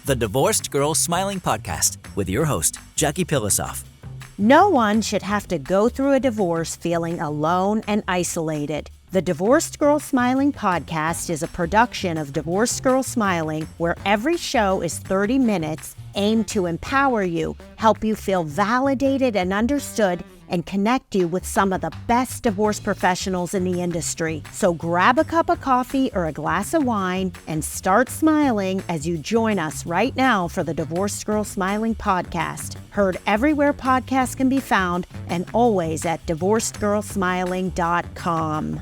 the Divorced Girl Smiling Podcast with your host, Jackie Pilosoff. No one should have to go through a divorce feeling alone and isolated. The Divorced Girl Smiling Podcast is a production of Divorced Girl Smiling, where every show is 30 minutes aimed to empower you, help you feel validated and understood, and connect you with some of the best divorce professionals in the industry. So grab a cup of coffee or a glass of wine and start smiling as you join us right now for the Divorced Girl Smiling Podcast. Heard everywhere podcasts can be found and always at divorcedgirlsmiling.com.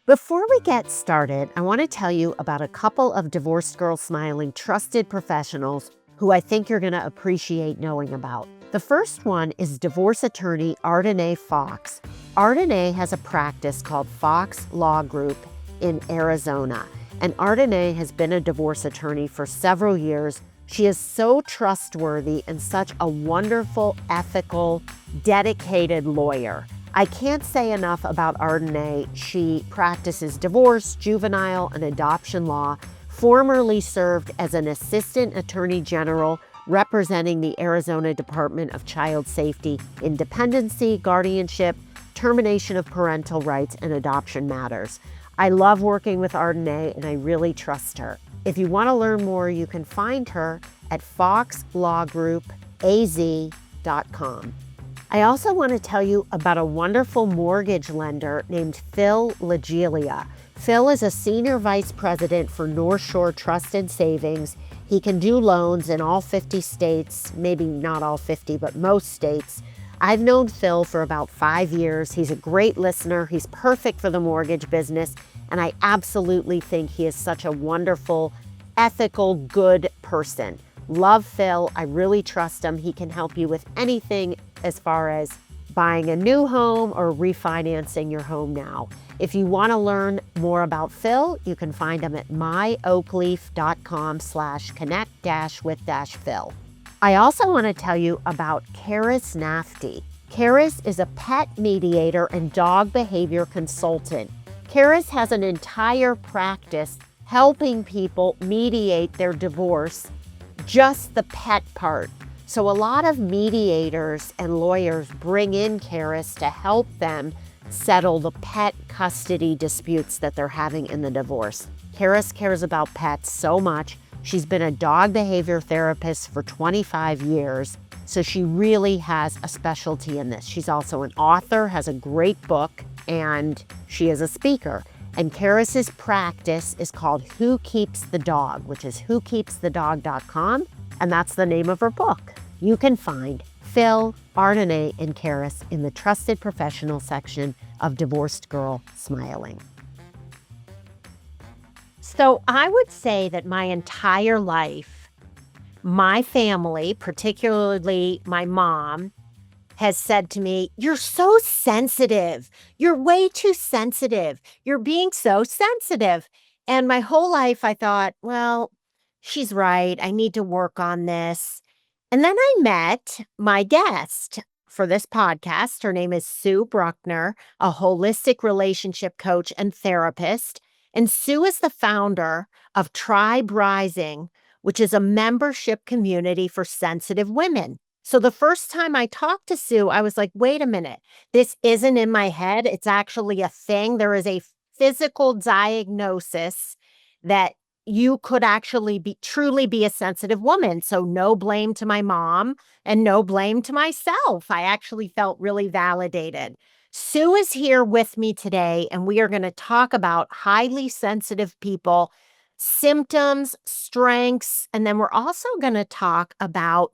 Before we get started, I want to tell you about a couple of Divorced Girl Smiling trusted professionals who I think you're going to appreciate knowing about. The first one is divorce attorney Ardenae Fox. Ardenae has a practice called Fox Law Group in Arizona, and Ardenae has been a divorce attorney for several years. She is so trustworthy and such a wonderful, ethical, dedicated lawyer. I can't say enough about Ardenae. She practices divorce, juvenile, and adoption law, formerly served as an assistant attorney general representing the Arizona Department of Child Safety in dependency, guardianship, termination of parental rights, and adoption matters. I love working with Ardenae, and I really trust her. If you want to learn more, you can find her at foxlawgroupaz.com. I also want to tell you about a wonderful mortgage lender named Phil Lagilia. Phil is a senior vice president for North Shore Trust and Savings. He can do loans in all 50 states, maybe not all 50, but most states. I've known Phil for about 5 years. He's a great listener. He's perfect for the mortgage business. And I absolutely think he is such a wonderful, ethical, good person. Love Phil. I really trust him. He can help you with anything as far as buying a new home or refinancing your home now. If you want to learn more about Phil, you can find him at myoakleaf.com/connect-with-Phil. I also want to tell you about Karis Nafty. Karis is a pet mediator and dog behavior consultant. Karis has an entire practice helping people mediate their divorce, just the pet part. So a lot of mediators and lawyers bring in Karis to help them settle the pet custody disputes that they're having in the divorce. Karis cares about pets so much. She's been a dog behavior therapist for 25 years, so she really has a specialty in this. She's also an author, has a great book, and she is a speaker. And Karis's practice is called Who Keeps the Dog, which is whokeepsthedog.com, and that's the name of her book. You can find Phil, Ardenae, and Karis in the Trusted Professional section of Divorced Girl Smiling. So I would say that my entire life, my family, particularly my mom, has said to me, "You're so sensitive. You're way too sensitive. You're being so sensitive." And my whole life I thought, well, she's right. I need to work on this. And then I met my guest for this podcast. Her name is Sue Bruckner, a holistic relationship coach and therapist. And Sue is the founder of Tribe Rising, which is a membership community for sensitive women. So the first time I talked to Sue, I was like, wait a minute, this isn't in my head. It's actually a thing. There is a physical diagnosis that you could actually truly be a sensitive woman. So no blame to my mom and no blame to myself. I actually felt really validated. Sue is here with me today, and we are going to talk about highly sensitive people, symptoms, strengths, and then we're also going to talk about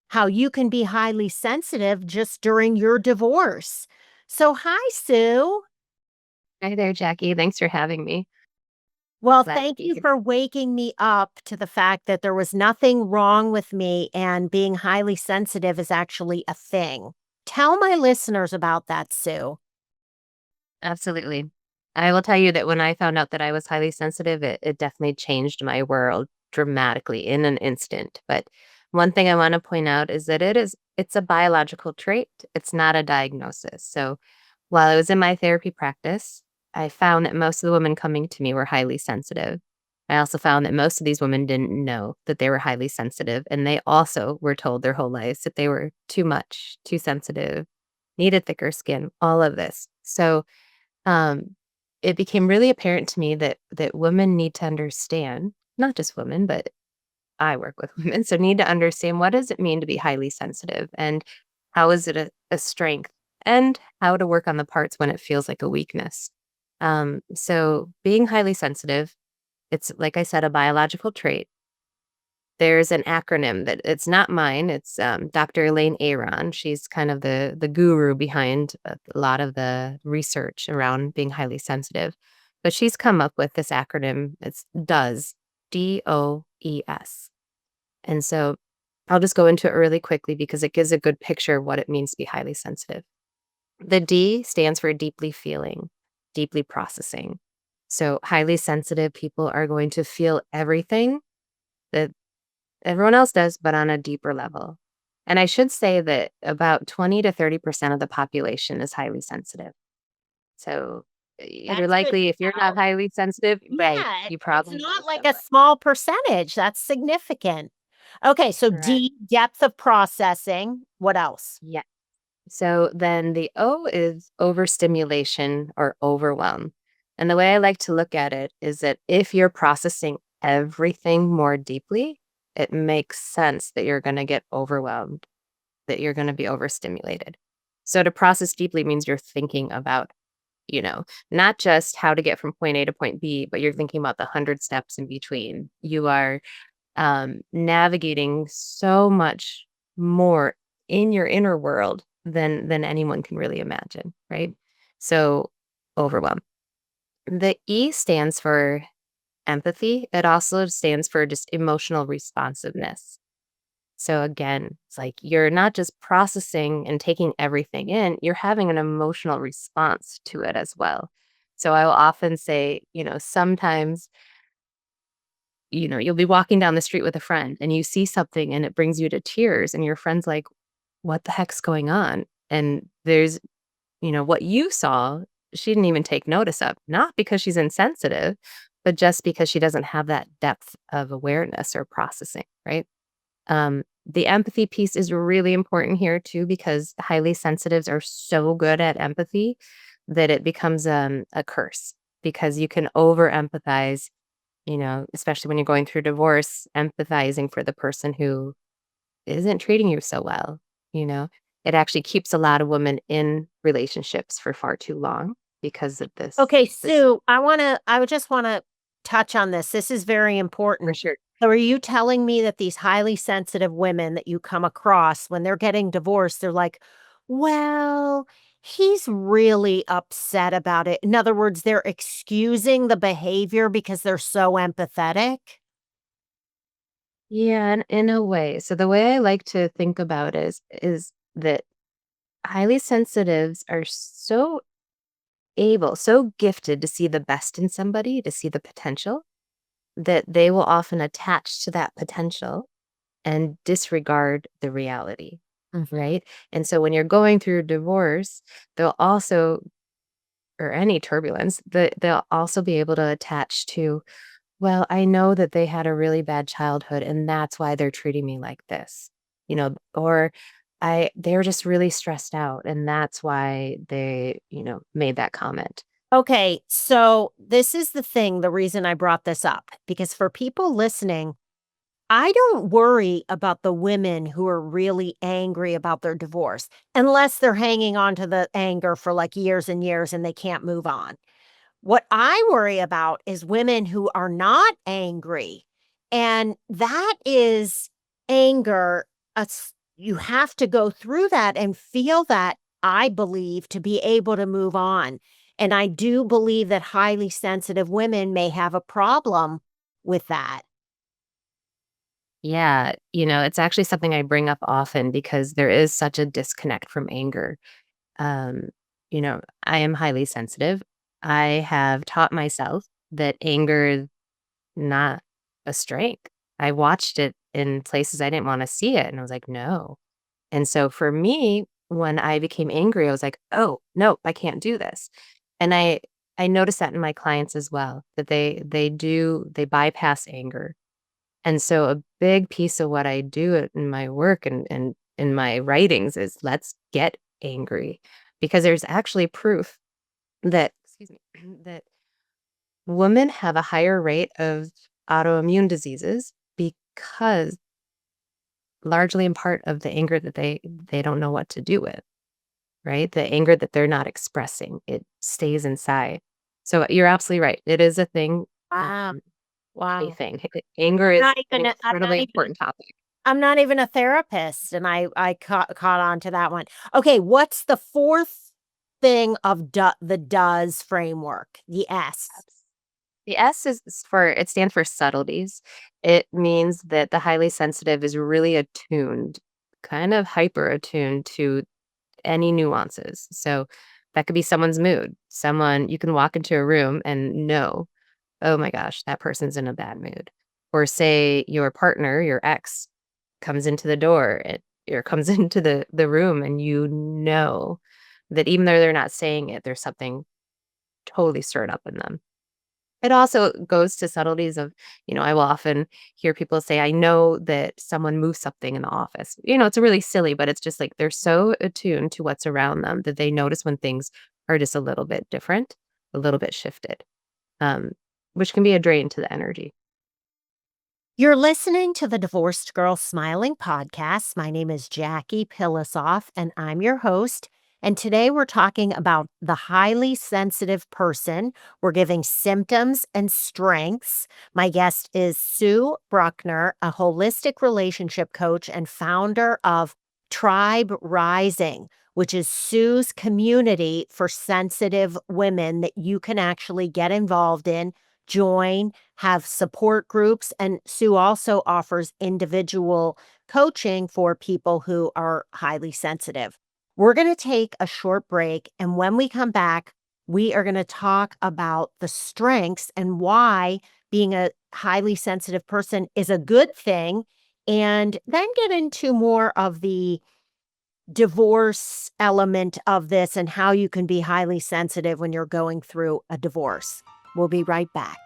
how you can be highly sensitive just during your divorce. So hi, Sue. Hi there, Jackie. Thanks for having me. Well, Glad to thank be you here. for waking me up to the fact that there was nothing wrong with me and being highly sensitive is actually a thing. Tell my listeners about that, Sue. Absolutely. I will tell you that when I found out that I was highly sensitive, it definitely changed my world dramatically in an instant. But one thing I want to point out is that it's a biological trait. It's not a diagnosis. So while I was in my therapy practice, I found that most of the women coming to me were highly sensitive. I also found that most of these women didn't know that they were highly sensitive, and they also were told their whole lives that they were too much, too sensitive, needed thicker skin, all of this. So, um, it became really apparent to me that women need to understand, not just women, but I work with women, so need to understand what does it mean to be highly sensitive and how is it a strength and how to work on the parts when it feels like a weakness. So being highly sensitive, it's like I said, a biological trait. There's an acronym that it's not mine. It's Dr. Elaine Aron. She's kind of the guru behind a lot of the research around being highly sensitive. But she's come up with this acronym. It's DOES, DOES. And so I'll just go into it really quickly because it gives a good picture of what it means to be highly sensitive. The D stands for deeply feeling, deeply processing. So highly sensitive people are going to feel everything that everyone else does, but on a deeper level. And I should say that about 20 to 30% of the population is highly sensitive. So you're That's good likely, if to you're not know. highly sensitive, right, Yeah, you it's probably know not like a someone. small percentage. That's significant. Okay, so Correct. D, depth of processing. What else? Yeah. So then the O is overstimulation or overwhelm. And the way I like to look at it is that if you're processing everything more deeply, it makes sense that you're going to get overwhelmed, that you're going to be overstimulated. So to process deeply means you're thinking about, not just how to get from point A to point B, but you're thinking about the 100 steps in between. You are navigating so much more in your inner world than anyone can really imagine, right? So overwhelm. The E stands for empathy. It also stands for just emotional responsiveness. So again, it's like you're not just processing and taking everything in, you're having an emotional response to it as well. So I will often say, sometimes you'll be walking down the street with a friend and you see something and it brings you to tears and your friend's like, "What the heck's going on?" And there's, what you saw, she didn't even take notice of, not because she's insensitive, but just because she doesn't have that depth of awareness or processing, right? The empathy piece is really important here too, because highly sensitives are so good at empathy that it becomes a curse because you can over empathize, especially when you're going through divorce, empathizing for the person who isn't treating you so well, you know? It actually keeps a lot of women in relationships for far too long because of Okay, this Sue, I would just wanna touch on this. This is very for important. sure. So are you telling me that these highly sensitive women that you come across when they're getting divorced, they're like, "Well, he's really upset about it." In other words, they're excusing the behavior because they're so empathetic? Yeah, in a way. So the way I like to think about is that highly sensitives are so gifted to see the best in somebody, to see the potential, that they will often attach to that potential and disregard the reality, Mhm. right? And so when you're going through divorce, they'll also, or any turbulence, they'll also be able to attach to, well, I know that they had a really bad childhood and that's why they're treating me like this, or they're just really stressed out and that's why they, made that comment. Okay, so this is the thing, the reason I brought this up, because for people listening, I don't worry about the women who are really angry about their divorce, unless they're hanging on to the anger for like years and years and they can't move on. What I worry about is women who are not angry. And that is anger. You have to go through that and feel that, I believe, to be able to move on. And I do believe that highly sensitive women may have a problem with that. Yeah, it's actually something I bring up often because there is such a disconnect from anger. Um, I am highly sensitive. I have taught myself that anger is not a strength. I watched it in places I didn't want to see it, and I was like, no. And so for me, when I became angry, I was like, oh, no, I can't do this. And I I notice that in my clients as well, that they bypass anger. And so a big piece of what I do in my work and in my writings is let's get angry, because there's actually proof that, excuse me, that women have a higher rate of autoimmune diseases because largely in part of the anger that they don't know what to do with, right? The anger that they're not expressing, it stays inside. So you're absolutely right. It is a thing, Wow. a Wow. thing. Anger is Not an even a, incredibly important topic. I'm not even a therapist, and I caught on to that one. Okay, what's the fourth thing of the does framework? The S. The S is for it stands for subtleties. It means that the highly sensitive is really attuned, kind of hyper attuned to any nuances. So that could be someone's mood. Someone you can walk into a room and know, oh my gosh, that person's in a bad mood. Or say your partner, your ex, comes into the door or comes into the room and you know that even though they're not saying it, there's something totally stirred up in them. It also goes to subtleties of, I will often hear people say, I know that someone moved something in the office. It's really silly, but it's just like they're so attuned to what's around them that they notice when things are just a little bit different, a little bit shifted, um, which can be a drain to the energy. You're listening to the Divorced Girl Smiling podcast. My name is Jackie Pilosoff, and I'm your host. And today we're talking about the highly sensitive person. We're giving symptoms and strengths. My guest is Sue Bruckner, a holistic relationship coach and founder of Tribe Rising, which is Sue's community for sensitive women that you can actually get involved in, join, have support groups. And Sue also offers individual coaching for people who are highly sensitive. We're going to take a short break. And when we come back, we are going to talk about the strengths and why being a highly sensitive person is a good thing. And then get into more of the divorce element of this and how you can be highly sensitive when you're going through a divorce. We'll be right back.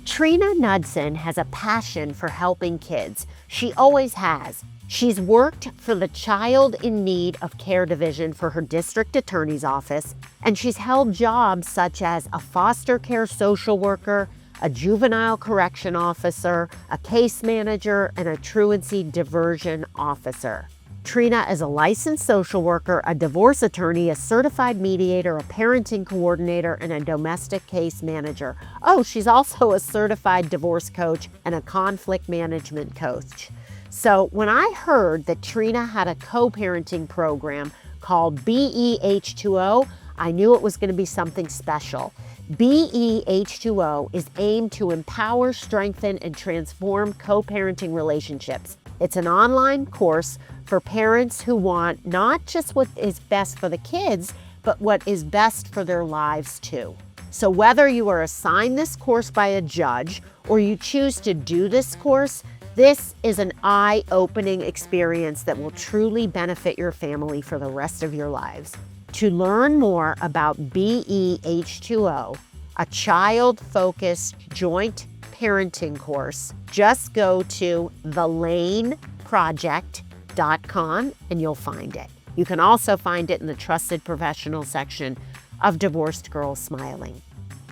Trina Knudsen has a passion for helping kids. She always has. She's worked for the Child in Need of Care Division for her district attorney's office, and she's held jobs such as a foster care social worker, a juvenile correction officer, a case manager, and a truancy diversion officer. Trina is a licensed social worker, a divorce attorney, a certified mediator, a parenting coordinator, and a domestic case manager. Oh, she's also a certified divorce coach and a conflict management coach. So when I heard that Trina had a co-parenting program called BEH2O, I knew it was going to be something special. BEH2O is aimed to empower, strengthen, and transform co-parenting relationships. It's an online course for parents who want not just what is best for the kids, but what is best for their lives too. So whether you are assigned this course by a judge or you choose to do this course, this is an eye-opening experience that will truly benefit your family for the rest of your lives. To learn more about BEH2O, a child-focused joint parenting course, just go to thelaneproject.com and you'll find it. You can also find it in the Trusted Professional section of Divorced Girls Smiling.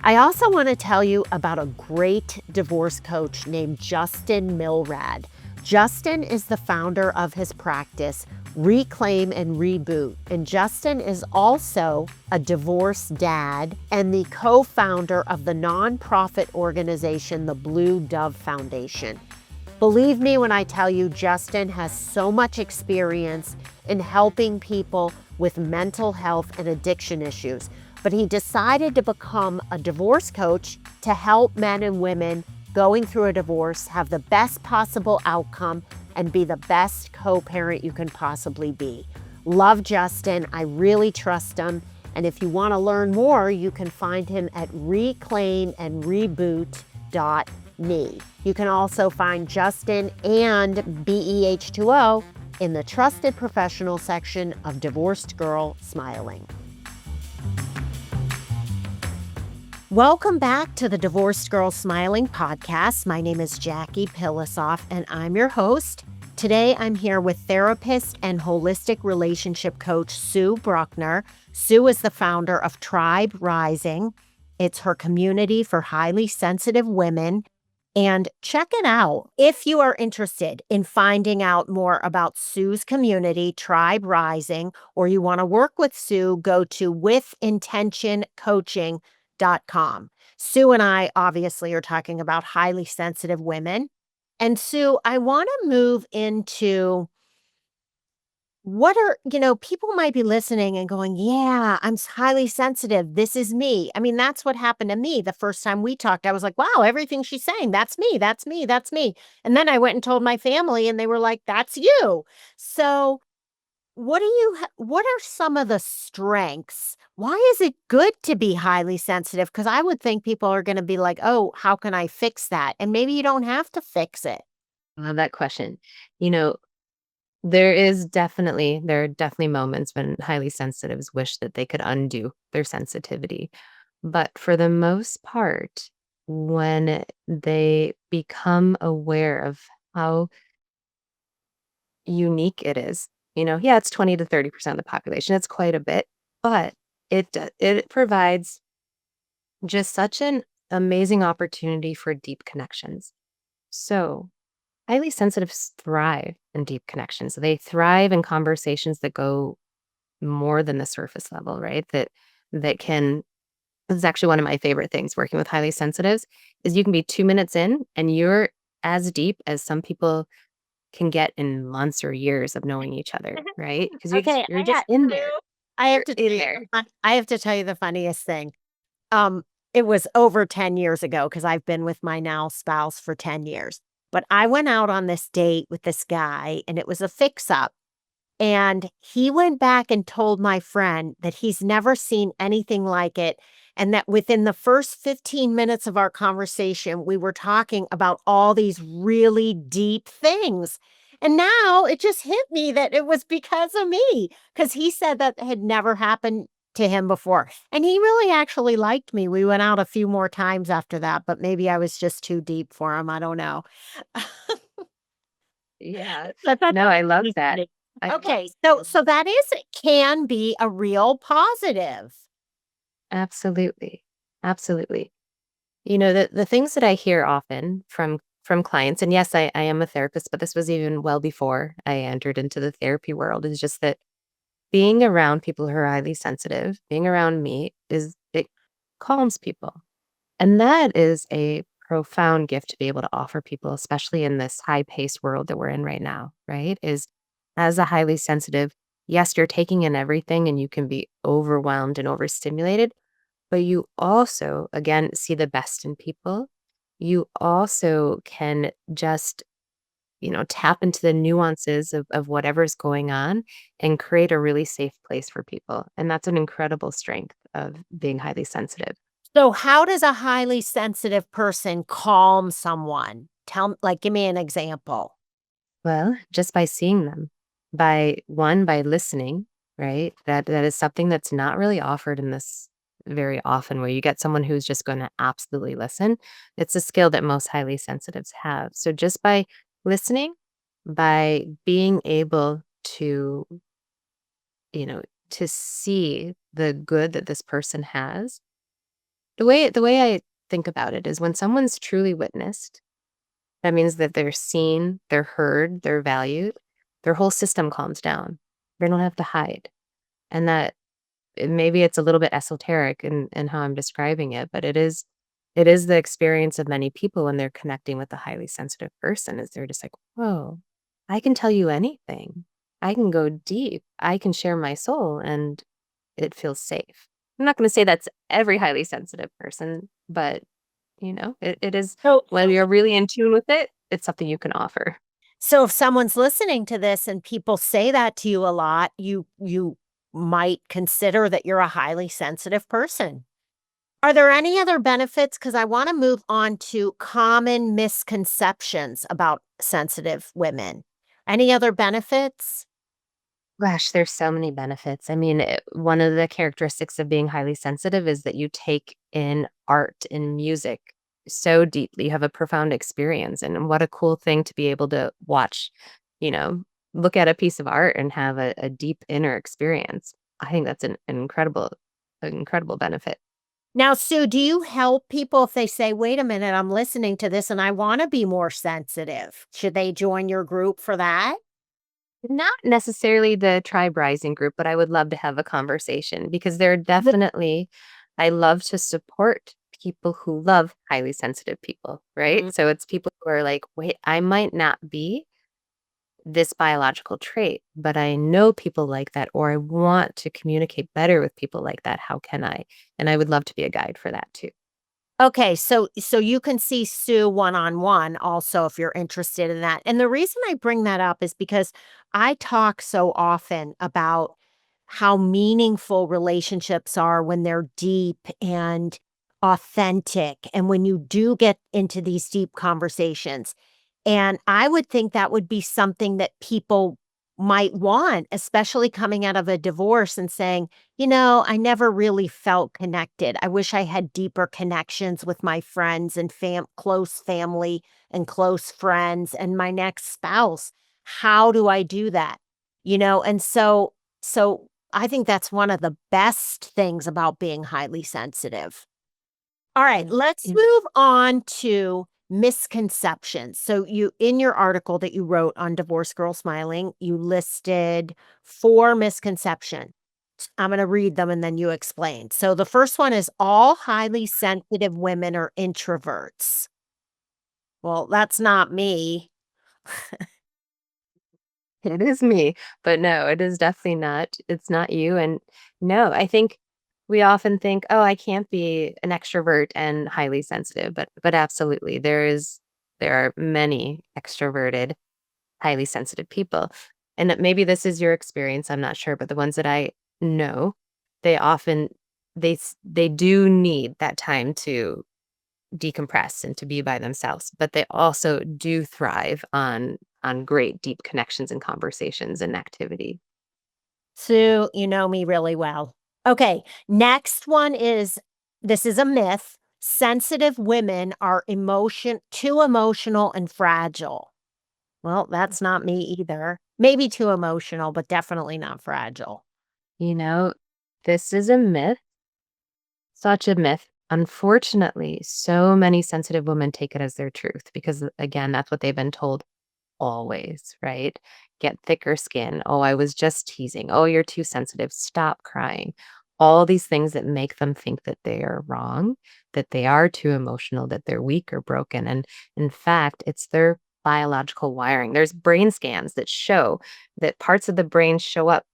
I also want to tell you about a great divorce coach named Justin Milrad. Justin is the founder of his practice, Reclaim and Reboot. And Justin is also a divorced dad and the co-founder of the nonprofit organization, the Blue Dove Foundation. Believe me when I tell you, Justin has so much experience in helping people with mental health and addiction issues, but he decided to become a divorce coach to help men and women going through a divorce have the best possible outcome and be the best co-parent you can possibly be. Love Justin. I really trust him. And if you want to learn more, you can find him at reclaimandreboot.me. You can also find Justin and BEH2O in the trusted professional section of Divorced Girl Smiling. Welcome back to the Divorced Girl Smiling podcast. My name is Jackie Pilosoff, and I'm your host. Today, I'm here with therapist and holistic relationship coach Sue Bruckner. Sue is the founder of Tribe Rising. It's her community for highly sensitive women. And check it out. If you are interested in finding out more about Sue's community, Tribe Rising, or you want to work with Sue, go to withintentioncoaching.com. Sue and I obviously are talking about highly sensitive women. And Sue, I want to move into people might be listening and going, yeah, I'm highly sensitive. This is me. I mean, that's what happened to me the first time we talked. I was like, wow, everything she's saying, that's me, that's me, that's me. And then I went and told my family and they were like, that's you. So what are some of the strengths? Why is it good to be highly sensitive? Because I would think people are going to be like, oh, how can I fix that? And maybe you don't have to fix it. I love that question. You know, there are definitely moments when highly sensitives wish that they could undo their sensitivity. But for the most part, when they become aware of how unique it is, yeah, it's 20 to 30% of the population. It's quite a bit, but it provides just such an amazing opportunity for deep connections. So highly sensitives thrive in deep connections. They thrive in conversations that go more than the surface level, right? That can This is actually one of my favorite things working with highly sensitives is you can be 2 minutes in and you're as deep as some people can get in months or years of knowing each other, right? Because Okay, you're just in there. I have You're to in there. I have to tell you the funniest thing. Um, it was over 10 years ago because I've been with my now spouse for 10 years. But I went out on this date with this guy and it was a fix-up. And he went back and told my friend that he's never seen anything like it. And that within the first 15 minutes of our conversation, we were talking about all these really deep things. And now it just hit me that it was because of me, because he said that had never happened to him before. And he really actually liked me. We went out a few more times after that, but maybe I was just too deep for him. I don't know. Yeah. But that's No, I love really that. funny. I Okay, so that can be a real positive. Absolutely. Absolutely. The things that I hear often from clients, and yes, I am a therapist, but this was even well before I entered into the therapy world, is just that being around people who are highly sensitive, being around me it calms people. And that is a profound gift to be able to offer people, especially in this high-paced world that we're in right now, right? Is as a highly sensitive, yes, you're taking in everything and you can be overwhelmed and overstimulated, but you also, again, see the best in people. You also can just, tap into the nuances of whatever's going on and create a really safe place for people. And that's an incredible strength of being highly sensitive. So how does a highly sensitive person calm someone? Give me an example. Well, just by seeing them, by listening, right? That is something that's not really offered in this very often, where you get someone who's just going to absolutely listen. It's a skill that most highly sensitives have. So just by listening, by being able to, to see the good that this person has, the way I think about it is when someone's truly witnessed, that means that they're seen, they're heard, they're valued. Their whole system calms down. They don't have to hide. And that maybe it's a little bit esoteric in how I'm describing it, but it is the experience of many people when they're connecting with a highly sensitive person is they're just like, whoa, I can tell you anything. I can go deep. I can share my soul and it feels safe. I'm not going to say that's every highly sensitive person, but it is So when you're really in tune with it, it's something you can offer. so if someone's listening to this and people say that to you a lot, you might consider that you're a highly sensitive person. Are there any other benefits? Because I want to move on to common misconceptions about sensitive women. Any other benefits? Gosh, there's so many benefits. I mean, one of the characteristics of being highly sensitive is that you take in art and music so deeply. You have a profound experience. And what a cool thing to be able to watch, you know, look at a piece of art and have a deep inner experience. I think that's an incredible benefit. Now, Sue, do you help people if they say, wait a minute, I'm listening to this and I want to be more sensitive? Should they join your group for that? Not necessarily the tribe rising group, but I would love to have a conversation because there are definitely, I love to support people who love highly sensitive people, right? Mhm. So it's people who are like, wait, I might not be this biological trait, but I know people like that, or I want to communicate better with people like that. How can I? And I would love to be a guide for that too. Okay, so you can see Sue one-on-one also if you're interested in that. And the reason I bring that up is because I talk so often about how meaningful relationships are when they're deep and authentic and when you do get into these deep conversations. And I would think that would be something that people might want, especially coming out of a divorce and saying, I never really felt connected. I wish I had deeper connections with my friends and close family and close friends and my next spouse. How do I do that? And so I think that's one of the best things about being highly sensitive. All right, Mm, let's yeah. move on to misconceptions. So you in your article that you wrote on Divorce Girl Smiling, you listed 4 misconceptions. I'm going to read them and then you explain. So the first one is all highly sensitive women are introverts. Well, that's not me. It is me, but no, it is definitely not. It's not you. And no, I think we often think, oh, I can't be an extrovert and highly sensitive, but absolutely, there are many extroverted, highly sensitive people. And maybe this is your experience, I'm not sure, but the ones that I know, they often they do need that time to decompress and to be by themselves, but they also do thrive on great deep connections and conversations and activity. Sue, you know me really well. Okay, next one is this is a myth. Sensitive women are too emotional and fragile. Well, that's not me either. Maybe too emotional, but definitely not fragile. You know, this is a myth, such a myth. Unfortunately, so many sensitive women take it as their truth because, again, that's what they've been told always, right? Get thicker skin. Oh, I was just teasing. Oh, you're too sensitive. Stop crying. All these things that make them think that they are wrong, that they are too emotional, that they're weak or broken. And in fact, it's their biological wiring. There's brain scans that show that parts of the brain show up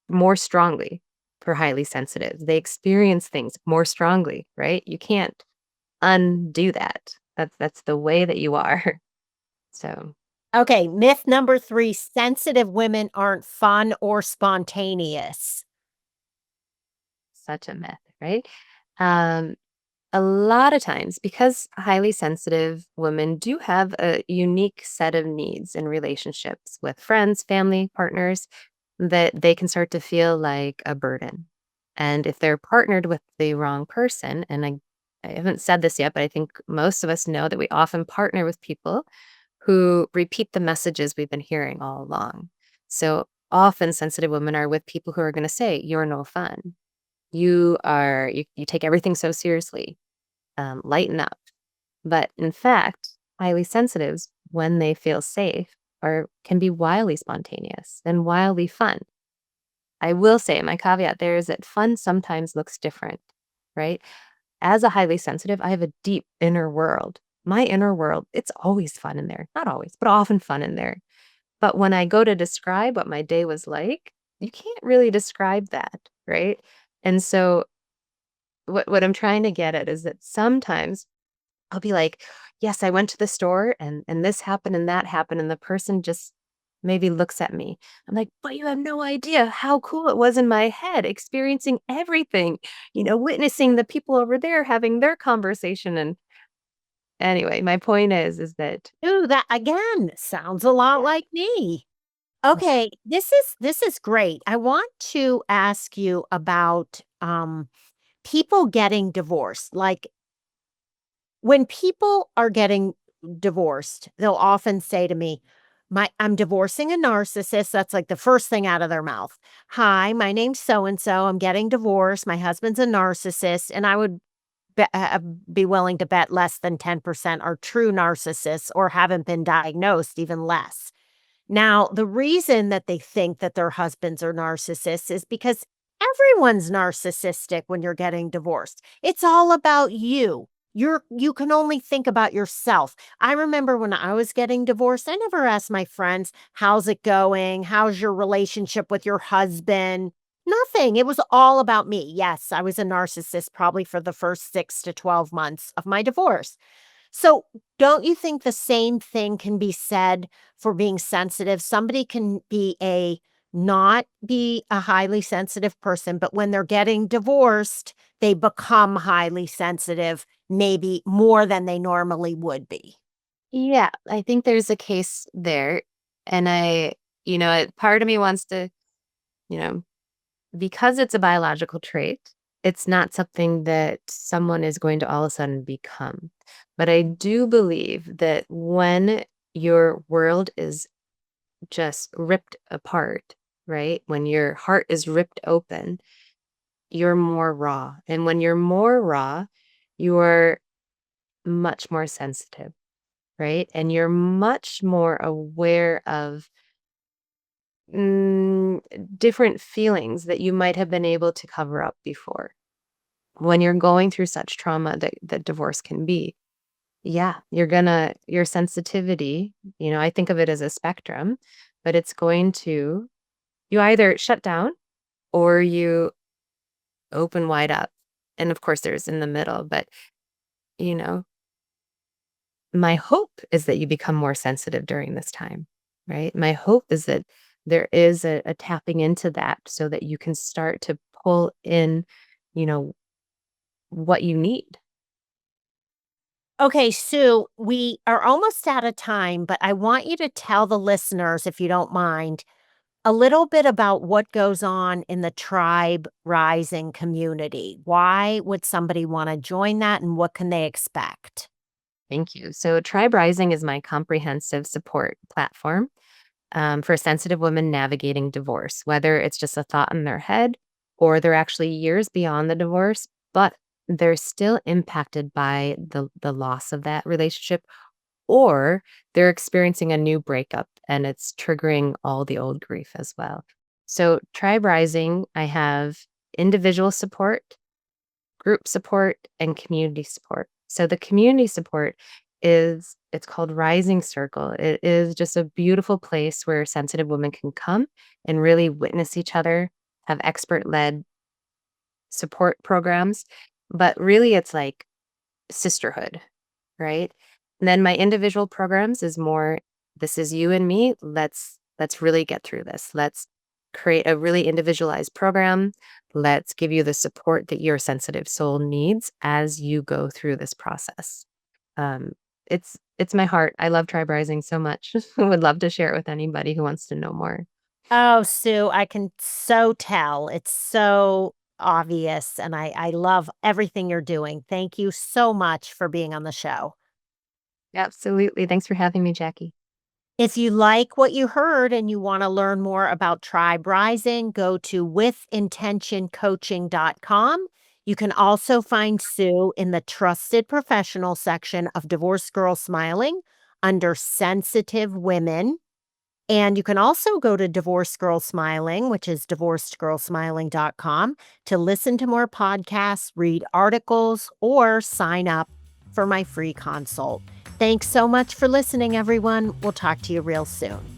more strongly for highly sensitive. They experience things more strongly, right? You can't undo that. That's the way that you are. So Okay, myth number 3, sensitive women aren't fun or spontaneous. such a myth, right? Um, a lot of times, because highly sensitive women do have a unique set of needs in relationships with friends, family, partners, that they can start to feel like a burden. And if they're partnered with the wrong person, and I haven't said this yet, but I think most of us know that we often partner with people who repeat the messages we've been hearing all along. So often sensitive women are with people who are going to say, "You're no fun. You take everything so seriously. Lighten up." But in fact, highly sensitives, when they feel safe, can be wildly spontaneous and wildly fun. I will say, my caveat there is that fun sometimes looks different, right? As a highly sensitive, I have a deep inner world. My inner world, it's always fun in there. Not always, but often fun in there. But when I go to describe what my day was like, you can't really describe that, right? And so what I'm trying to get at is that sometimes I'll be like, "Yes, I went to the store and this happened and that happened," and the person just maybe looks at me. I'm like, "But you have no idea how cool it was in my head experiencing everything, witnessing the people over there having their conversation," Anyway, my point is that Ooh, that again sounds a lot yeah. like me. Okay, this is great. I want to ask you about people getting divorced. Like when people are getting divorced, they'll often say to me, I'm divorcing a narcissist. That's like the first thing out of their mouth. Hi, my name's so and so. I'm getting divorced. My husband's a narcissist. And I would be willing to bet less than 10% are true narcissists or haven't been diagnosed, even less. Now, the reason that they think that their husbands are narcissists is because everyone's narcissistic when you're getting divorced. It's all about you. You can only think about yourself. I remember when I was getting divorced, I never asked my friends, "How's it going? How's your relationship with your husband?" Nothing. It was all about me. Yes, I was a narcissist probably for the first 6 to 12 months of my divorce. So, don't you think the same thing can be said for being sensitive? Somebody can be a not be a highly sensitive person, but when they're getting divorced, they become highly sensitive, maybe more than they normally would be. yeah, I think there's a case there. And part of me wants to, you know, because it's a biological trait, it's not something that someone is going to all of a sudden become. But I do believe that when your world is just ripped apart, right? When your heart is ripped open, you're more raw. And when you're more raw, you're much more sensitive, right? And you're much more aware of mm, different feelings that you might have been able to cover up before. When you're going through such trauma that divorce can be, yeah, your sensitivity, I think of it as a spectrum, but it's going to, you either shut down or you open wide up. And of course, there's in the middle, but, you know, my hope is that you become more sensitive during this time, right? My hope is that there is a tapping into that so that you can start to pull in, you know, what you need. Okay, Sue, we are almost out of time, but I want you to tell the listeners, if you don't mind, a little bit about what goes on in the Tribe Rising community. Why would somebody want to join that and what can they expect? Thank you. So, Tribe Rising is my comprehensive support platform for sensitive women navigating divorce, whether it's just a thought in their head or they're actually years beyond the divorce, but they're still impacted by the loss of that relationship, or they're experiencing a new breakup and it's triggering all the old grief as well. So, Tribe Rising, I have individual support, group support, and community support. So the community support it's called Rising Circle. It is just a beautiful place where sensitive women can come and really witness each other, have expert-led support programs, but really it's like sisterhood, right? And then my individual programs is more, this is you and me. Let's really get through this. Let's create a really individualized program. Let's give you the support that your sensitive soul needs as you go through this process. Um, it's my heart. I love Tribe Rising so much. I would love to share it with anybody who wants to know more. Oh, Sue, I can so tell. It's so obvious, and I love everything you're doing. Thank you so much for being on the show. Absolutely. Thanks for having me, Jackie. If you like what you heard and you want to learn more about Tribe Rising, go to withintentioncoaching.com. You can also find Sue in the trusted professional section of Divorced Girl Smiling under sensitive women. And you can also go to Divorced Girl Smiling, which is divorcedgirlsmiling.com, to listen to more podcasts, read articles, or sign up for my free consult. Thanks so much for listening, everyone. We'll talk to you real soon.